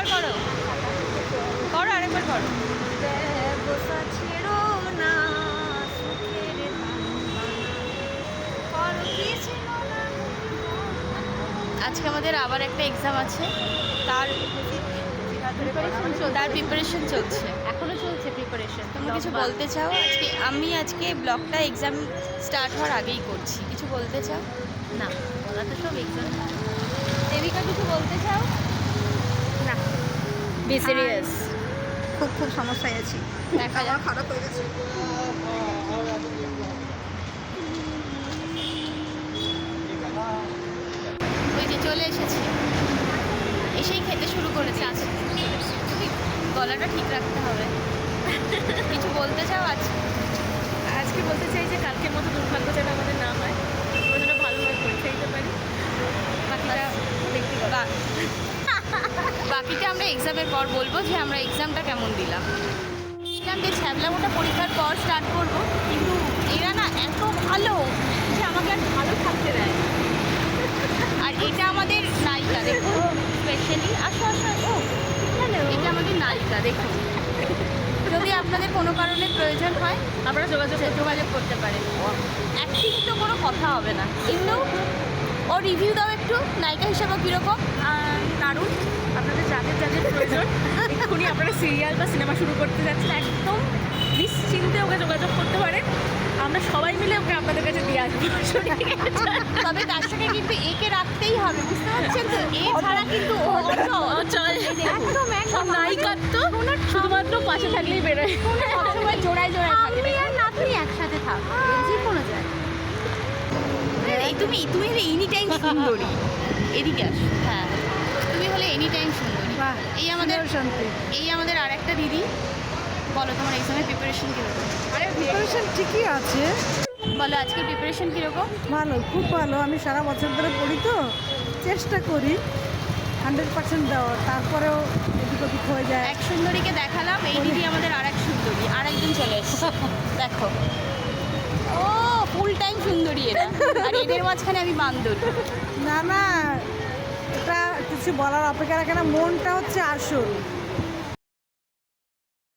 আরেকবার করো, করো আরেকবার করো। আজকে আমাদের আবার একটা এক্সাম আছে, তার প্রিপারেশন চলছে, এখনো চলছে প্রিপারেশন। তুমি কিছু বলতে চাও? আজকে ব্লগটা এক্সাম স্টার্ট হওয়ার আগেই করছি, কিছু বলতে চাও? না, বলা তো সব এক্সাম। দেবিকা কিছু বলতে চাও? না, বি সিরিয়াস। খুব সমস্যায় আছি, দেখা যাক। খারাপ হয়ে গেছে। ওই যে চলে এসেছি, এসেই খেতে শুরু করেছে। আজকে গলাটা ঠিক রাখতে হবে। কিছু বলতে চাও আজকে বলতে চাই যে কালকের মতো দুর্ভাগ্য যেন আমাদের না হয়, আমরা যেন ভালোভাবে পরীক্ষা দিতে পারি। বাকিটা ব্যক্তিগত। বাকিটা আমরা এক্সামের পর বলবো যে আমরা এক্সামটা কেমন দিলাম। যে ছ্যাবলামোটা পরীক্ষার পর স্টার্ট করবো, কিন্তু এরা না এত ভালো যে আমাকে আর ভালো থাকতে দেয়। আর এটা আমাদের নায়িকা, দেখো স্পেশালি, আসো আসো আসো, এটা আমাদের নায়িকা। দেখুন, যদি আপনাদের কোনো কারণে প্রয়োজন হয় আপনারা যোগাযোগ করতে পারেন। অ্যাক্টিং তো কোনো কথা হবে না, কিন্তু ও রিভিউ দাও একটু, নায়িকা হিসাবে কীরকম? দারুণ। আপনাদের যাদের যাদের প্রয়োজন, এক্ষুনি আপনারা সিরিয়াল বা সিনেমা শুরু করতে যাচ্ছেন, একদম নিশ্চিন্তে ওকে যোগাযোগ করতে পারেন। আমরা সবাই মিলে ওকে আপনাদের কাছে দিয়ে আসবো। তবে তার সঙ্গে কিন্তু একে রাখতেই হবে, বুঝতে পারছেন তো? এ ছাড়া কিন্তু ও অচল। একদম একদম নায়িকার তো শুধুমাত্র পাশে থাকলেই বেরোয়। সবসময় জোড়ায় জোড়ায় থাকবে। আর নাতনি একসাথে থাক, যে কোনো যায়। তুমি হলে এনি টাইম সুন্দরী। এদিকে আসো। হ্যাঁ, তুমি হলে এনি টাইম সুন্দরী। বাহ, এই আমাদের আর একটা দিদি। বলো তোমার এক্সামের প্রিপারেশন কীরকম? প্রিপারেশন ঠিকই আছে, বলো আজকে প্রিপারেশন কীরকম? ভালো, খুব ভালো। আমি সারা বছর ধরে পড়ি তো, চেষ্টা করি 100% দেওয়ার, তারপরেও এদিক ওদিক হয়ে যায়। এক সুন্দরীকে দেখালাম, এই দিদি আমাদের আর এক সুন্দরী, আর একজন চলে এসেছে। দেখো, ও ফুল টাইম সুন্দরী এরা, আর এদের মাঝখানে আমি বান্দর। না না, এটা কিছু বলার অপেক্ষা রাখে না, মনটা হচ্ছে আসল।